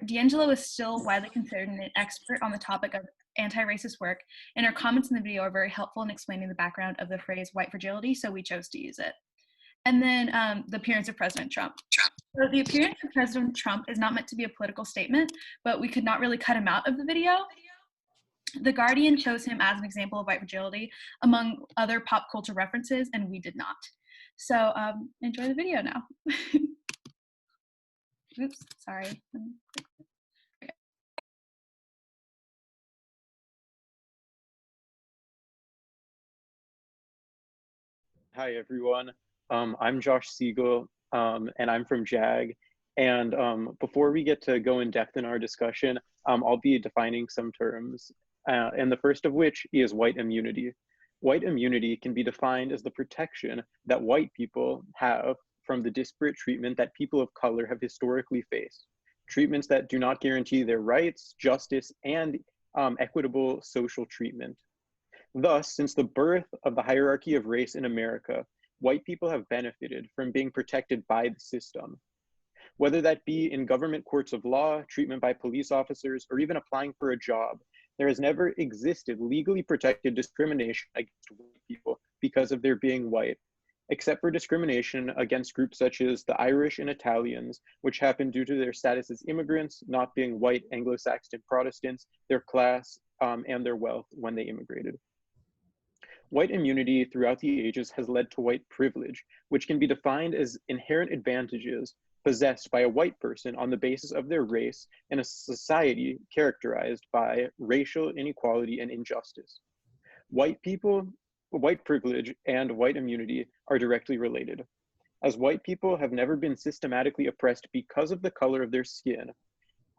D'Angelo is still widely considered an expert on the topic of anti-racist work, and her comments in the video are very helpful in explaining the background of the phrase white fragility, so we chose to use it. And then the appearance of President Trump. So the appearance of President Trump is not meant to be a political statement, but we could not really cut him out of the video. The Guardian chose him as an example of white fragility among other pop culture references, and we did not. So enjoy the video now. Oops, sorry. Hi, everyone. I'm Josh Siegel, and I'm from JAG. And before we get to go in depth in our discussion, I'll be defining some terms, and the first of which is white immunity. White immunity can be defined as the protection that white people have from the disparate treatment that people of color have historically faced. Treatments that do not guarantee their rights, justice, and equitable social treatment. Thus, since the birth of the hierarchy of race in America, white people have benefited from being protected by the system. Whether that be in government courts of law, treatment by police officers, or even applying for a job, there has never existed legally protected discrimination against white people because of their being white, except for discrimination against groups such as the Irish and Italians, which happened due to their status as immigrants, not being white Anglo-Saxon Protestants, their class, and their wealth when they immigrated. White immunity throughout the ages has led to white privilege, which can be defined as inherent advantages possessed by a white person on the basis of their race in a society characterized by racial inequality and injustice. White privilege and white immunity are directly related. As white people have never been systematically oppressed because of the color of their skin,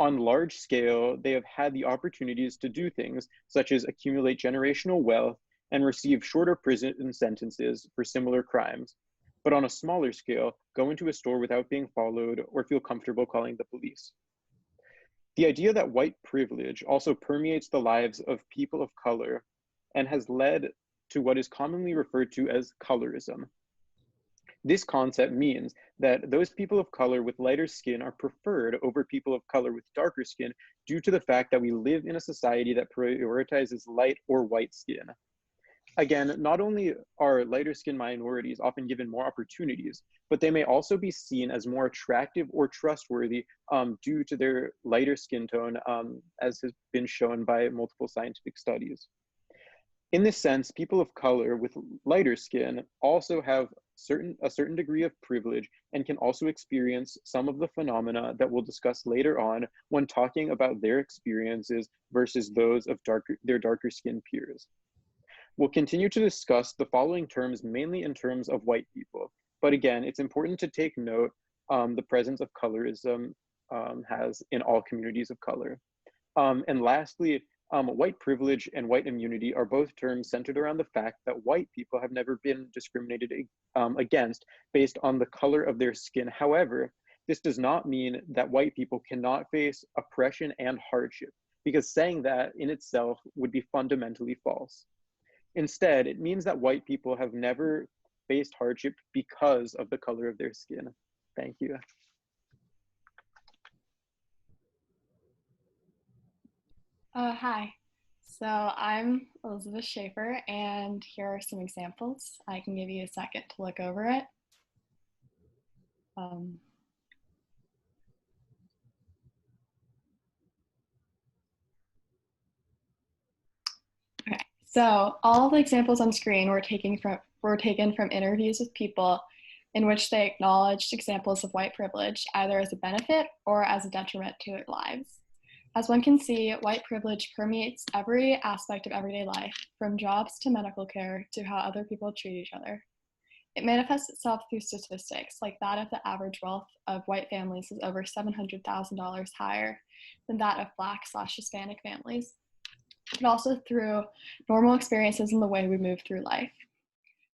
on large scale, they have had the opportunities to do things such as accumulate generational wealth and receive shorter prison sentences for similar crimes, but on a smaller scale, go into a store without being followed or feel comfortable calling the police. The idea that white privilege also permeates the lives of people of color and has led to what is commonly referred to as colorism. This concept means that those people of color with lighter skin are preferred over people of color with darker skin due to the fact that we live in a society that prioritizes light or white skin. Again, not only are lighter skinned minorities often given more opportunities, but they may also be seen as more attractive or trustworthy due to their lighter skin tone, as has been shown by multiple scientific studies. In this sense, people of color with lighter skin also have a certain degree of privilege and can also experience some of the phenomena that we'll discuss later on when talking about their experiences versus those of their darker skinned peers. We'll continue to discuss the following terms mainly in terms of white people, but again, it's important to take note the presence of colorism has in all communities of color. And lastly, white privilege and white immunity are both terms centered around the fact that white people have never been discriminated against based on the color of their skin. However, this does not mean that white people cannot face oppression and hardship, because saying that in itself would be fundamentally false. Instead, it means that white people have never faced hardship because of the color of their skin. Thank you. Hi, so I'm Elizabeth Schaefer, and here are some examples. I can give you a second to look over it. Okay, so all the examples on screen were taken from interviews with people in which they acknowledged examples of white privilege, either as a benefit or as a detriment to their lives. As one can see, white privilege permeates every aspect of everyday life, from jobs to medical care to how other people treat each other. It manifests itself through statistics, like that of the average wealth of white families is over $700,000 higher than that of Black/Hispanic families, but also through normal experiences in the way we move through life.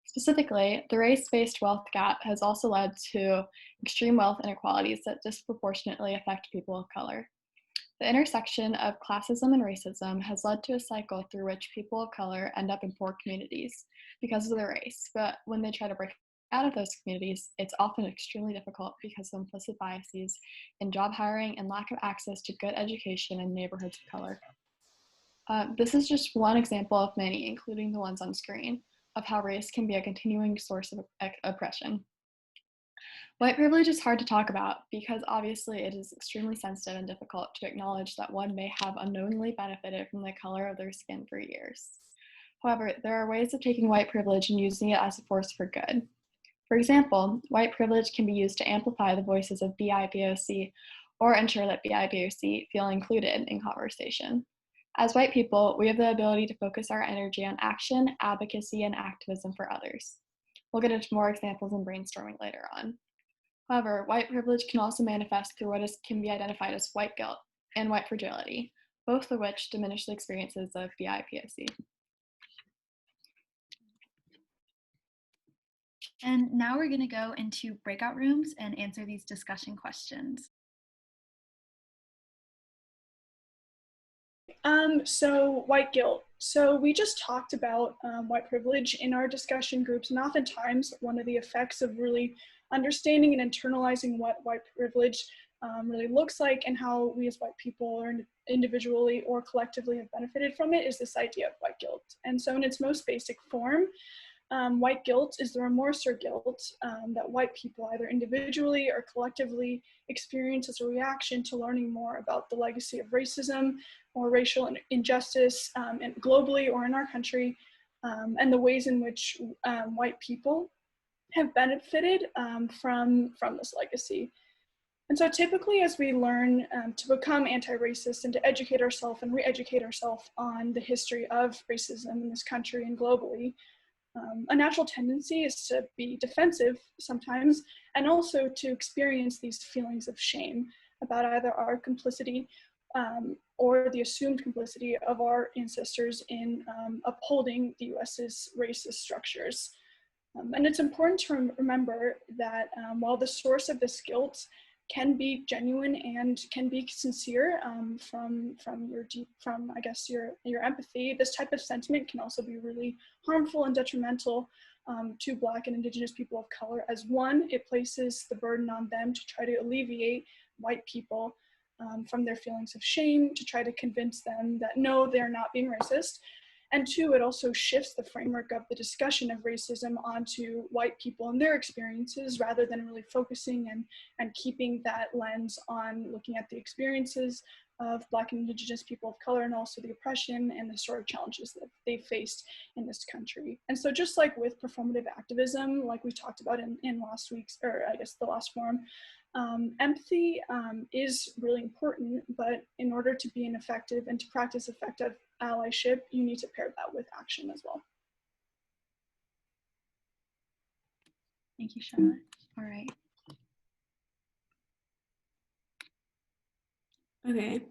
Specifically, the race-based wealth gap has also led to extreme wealth inequalities that disproportionately affect people of color. The intersection of classism and racism has led to a cycle through which people of color end up in poor communities because of their race, but when they try to break Out of those communities, it's often extremely difficult because of implicit biases in job hiring and lack of access to good education in neighborhoods of color. This is just one example of many, including the ones on screen, of how race can be a continuing source of oppression. White privilege is hard to talk about because obviously it is extremely sensitive and difficult to acknowledge that one may have unknowingly benefited from the color of their skin for years. However, there are ways of taking white privilege and using it as a force for good. For example, white privilege can be used to amplify the voices of BIPOC or ensure that BIPOC feel included in conversation. As white people, we have the ability to focus our energy on action, advocacy, and activism for others. We'll get into more examples in brainstorming later on. However, white privilege can also manifest through what can be identified as white guilt and white fragility, both of which diminish the experiences of BIPOC. And now we're going to go into breakout rooms and answer these discussion questions. So white guilt. So we just talked about white privilege in our discussion groups, and oftentimes one of the effects of really understanding and internalizing what white privilege really looks like and how we as white people or individually or collectively have benefited from it is this idea of white guilt. And so in its most basic form, white guilt is the remorse or guilt that white people either individually or collectively experience as a reaction to learning more about the legacy of racism or racial injustice and globally or in our country, and the ways in which white people have benefited from this legacy. And so typically as we learn to become anti-racist and to educate ourselves and re-educate ourselves on the history of racism in this country and globally, a natural tendency is to be defensive sometimes, and also to experience these feelings of shame about either our complicity or the assumed complicity of our ancestors in upholding the US's racist structures. And it's important to remember that while the source of this guilt can be genuine and can be sincere from your empathy, this type of sentiment can also be really harmful and detrimental to Black and Indigenous people of color. As one, it places the burden on them to try to alleviate white people from their feelings of shame, to try to convince them that no, they're not being racist. And two, it also shifts the framework of the discussion of racism onto white people and their experiences rather than really focusing and keeping that lens on looking at the experiences of Black and Indigenous people of color and also the oppression and the sort of challenges that they faced in this country. And so just like with performative activism, like we talked about in last week's, or I guess the last forum, empathy is really important, but in order to be an effective and to practice effective allyship, you need to pair that with action as well. Thank you, Charlotte. All right. Okay,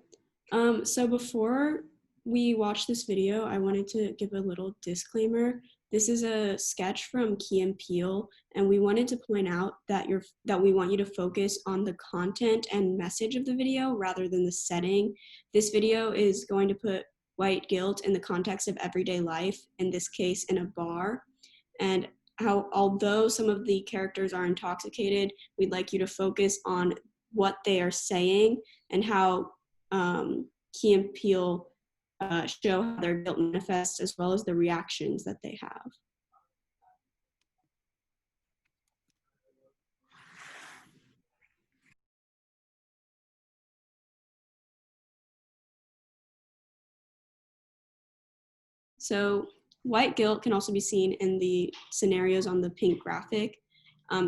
so before we watch this video, I wanted to give a little disclaimer. This is a sketch from Key and Peele, and we wanted to point out that we want you to focus on the content and message of the video rather than the setting. This video is going to put white guilt in the context of everyday life, in this case in a bar, and how although some of the characters are intoxicated, we'd like you to focus on what they are saying and how Key and Peele show how their guilt manifests as well as the reactions that they have. So white guilt can also be seen in the scenarios on the pink graphic.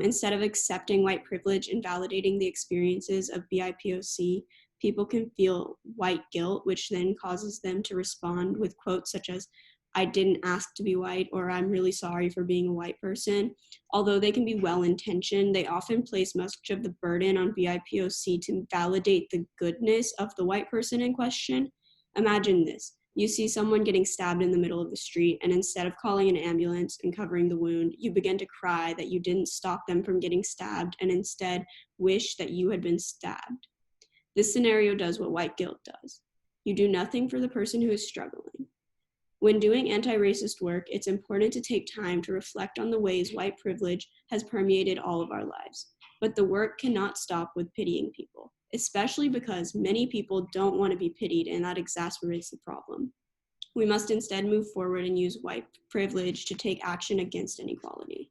Instead of accepting white privilege and validating the experiences of BIPOC, people can feel white guilt, which then causes them to respond with quotes such as, "I didn't ask to be white," or "I'm really sorry for being a white person." Although they can be well-intentioned, they often place much of the burden on BIPOC to validate the goodness of the white person in question. Imagine this. You see someone getting stabbed in the middle of the street, and instead of calling an ambulance and covering the wound, you begin to cry that you didn't stop them from getting stabbed and instead wish that you had been stabbed. This scenario does what white guilt does. You do nothing for the person who is struggling. When doing anti-racist work, it's important to take time to reflect on the ways white privilege has permeated all of our lives. But the work cannot stop with pitying people, especially because many people don't want to be pitied, and that exacerbates the problem. We must instead move forward and use white privilege to take action against inequality.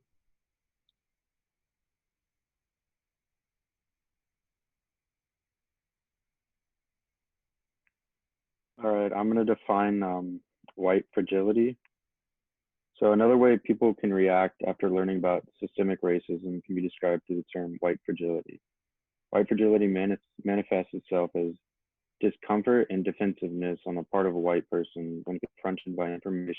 All right, I'm going to define white fragility. So another way people can react after learning about systemic racism can be described through the term white fragility. White fragility manifests itself as discomfort and defensiveness on the part of a white person when confronted by information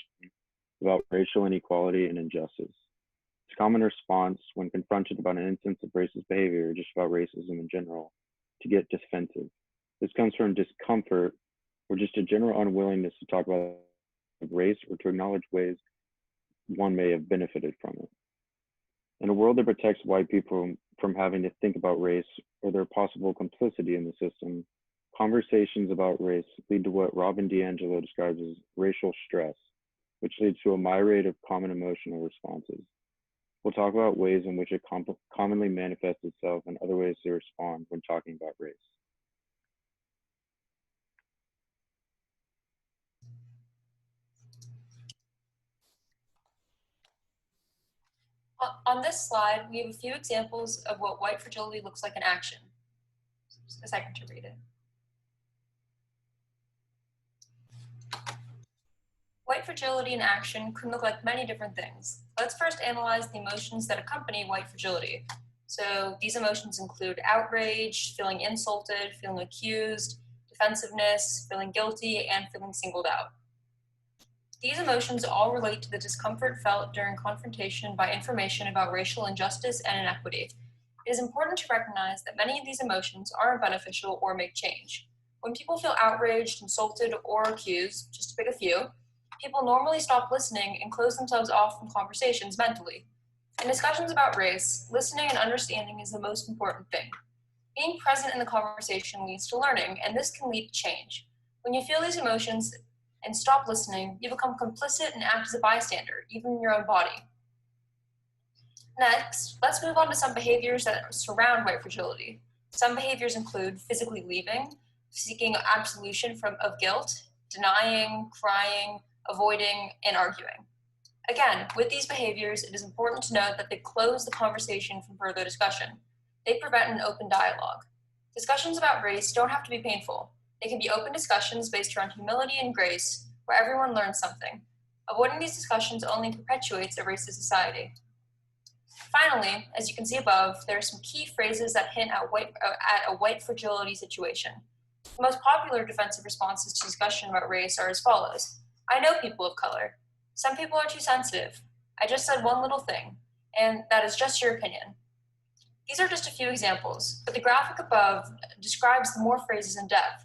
about racial inequality and injustice. It's a common response when confronted about an instance of racist behavior or just about racism in general to get defensive. This comes from discomfort or just a general unwillingness to talk about race or to acknowledge ways one may have benefited from it. In a world that protects white people from having to think about race or their possible complicity in the system, conversations about race lead to what Robin DiAngelo describes as racial stress, which leads to a myriad of common emotional responses. We'll talk about ways in which it commonly manifests itself and other ways to respond when talking about race. On this slide, we have a few examples of what white fragility looks like in action. Just a second to read it. White fragility in action can look like many different things. Let's first analyze the emotions that accompany white fragility. So these emotions include outrage, feeling insulted, feeling accused, defensiveness, feeling guilty, and feeling singled out. These emotions all relate to the discomfort felt during confrontation by information about racial injustice and inequity. It is important to recognize that many of these emotions aren't beneficial or make change. When people feel outraged, insulted, or accused, just to pick a few, people normally stop listening and close themselves off from conversations mentally. In discussions about race, listening and understanding is the most important thing. Being present in the conversation leads to learning, and this can lead to change. When you feel these emotions and stop listening, you become complicit and act as a bystander, even in your own body. Next, let's move on to some behaviors that surround white fragility. Some behaviors include physically leaving, seeking absolution of guilt, denying, crying, avoiding, and arguing. Again, with these behaviors, it is important to note that they close the conversation from further discussion. They prevent an open dialogue. Discussions about race don't have to be painful. They can be open discussions based around humility and grace, where everyone learns something. Avoiding these discussions only perpetuates a racist society. Finally, as you can see above, there are some key phrases that hint at a white fragility situation. The most popular defensive responses to discussion about race are as follows. I know people of color. Some people are too sensitive. I just said one little thing, and that is just your opinion. These are just a few examples, but the graphic above describes the more phrases in depth.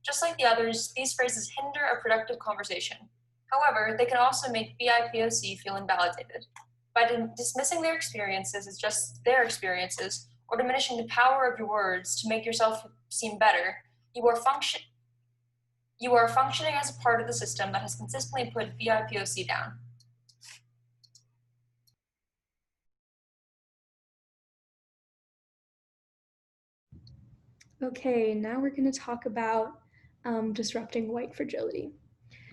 Just like the others, these phrases hinder a productive conversation. However, they can also make BIPOC feel invalidated. By dismissing their experiences as just their experiences, or diminishing the power of your words to make yourself seem better, you are functioning as a part of the system that has consistently put BIPOC down. Okay, now we're going to talk about disrupting white fragility.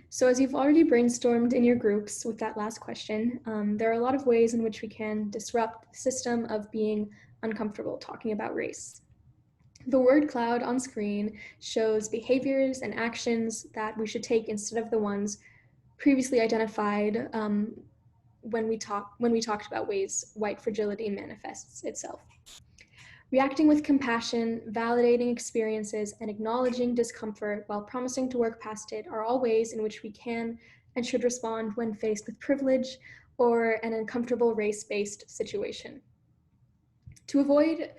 So as you've already brainstormed in your groups with that last question, there are a lot of ways in which we can disrupt the system of being uncomfortable talking about race. The word cloud on screen shows behaviors and actions that we should take instead of the ones previously identified when we talked about ways white fragility manifests itself. Reacting with compassion, validating experiences, and acknowledging discomfort while promising to work past it are all ways in which we can and should respond when faced with privilege or an uncomfortable race-based situation. To avoid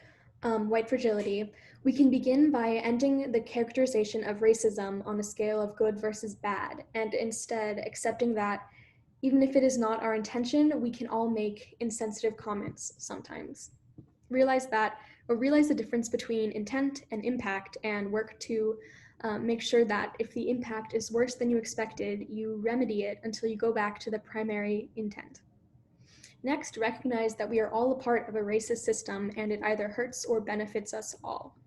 white fragility, we can begin by ending the characterization of racism on a scale of good versus bad, and instead accepting that even if it is not our intention, we can all make insensitive comments sometimes. Realize the difference between intent and impact and work to Make sure that if the impact is worse than you expected, you remedy it until you go back to the primary intent. Next, recognize that we are all a part of a racist system and it either hurts or benefits us all.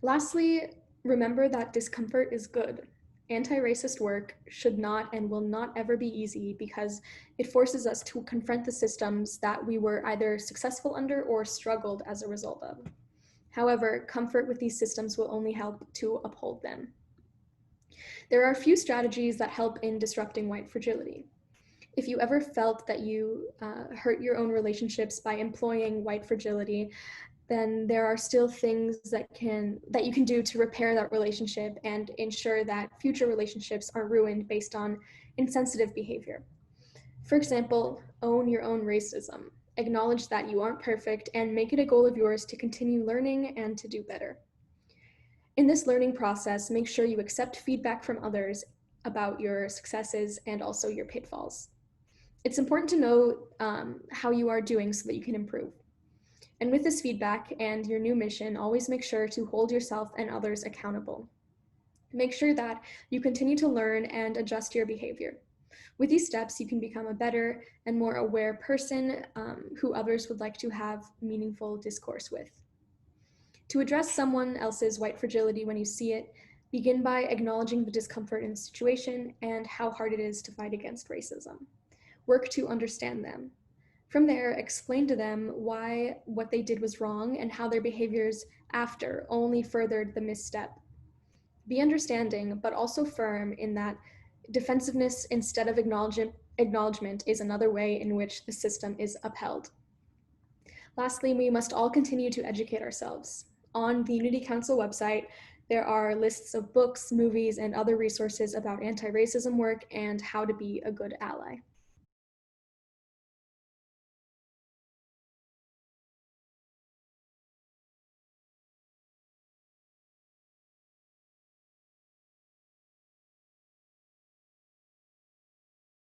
Lastly, remember that discomfort is good. Anti-racist work should not and will not ever be easy because it forces us to confront the systems that we were either successful under or struggled as a result of. However, comfort with these systems will only help to uphold them. There are a few strategies that help in disrupting white fragility. If you ever felt that you hurt your own relationships by employing white fragility, then there are still things that you can do to repair that relationship and ensure that future relationships are ruined based on insensitive behavior. For example, own your own racism. Acknowledge that you aren't perfect and make it a goal of yours to continue learning and to do better. In this learning process, make sure you accept feedback from others about your successes and also your pitfalls. It's important to know how you are doing so that you can improve. And with this feedback and your new mission, always make sure to hold yourself and others accountable. Make sure that you continue to learn and adjust your behavior. With these steps, you can become a better and more aware person who others would like to have meaningful discourse with. To address someone else's white fragility when you see it, begin by acknowledging the discomfort in the situation and how hard it is to fight against racism. Work to understand them. From there, explain to them why what they did was wrong and how their behaviors after only furthered the misstep. Be understanding, but also firm in that defensiveness instead of acknowledgement is another way in which the system is upheld. Lastly, we must all continue to educate ourselves. On the Unity Council website, there are lists of books, movies, and other resources about anti-racism work and how to be a good ally.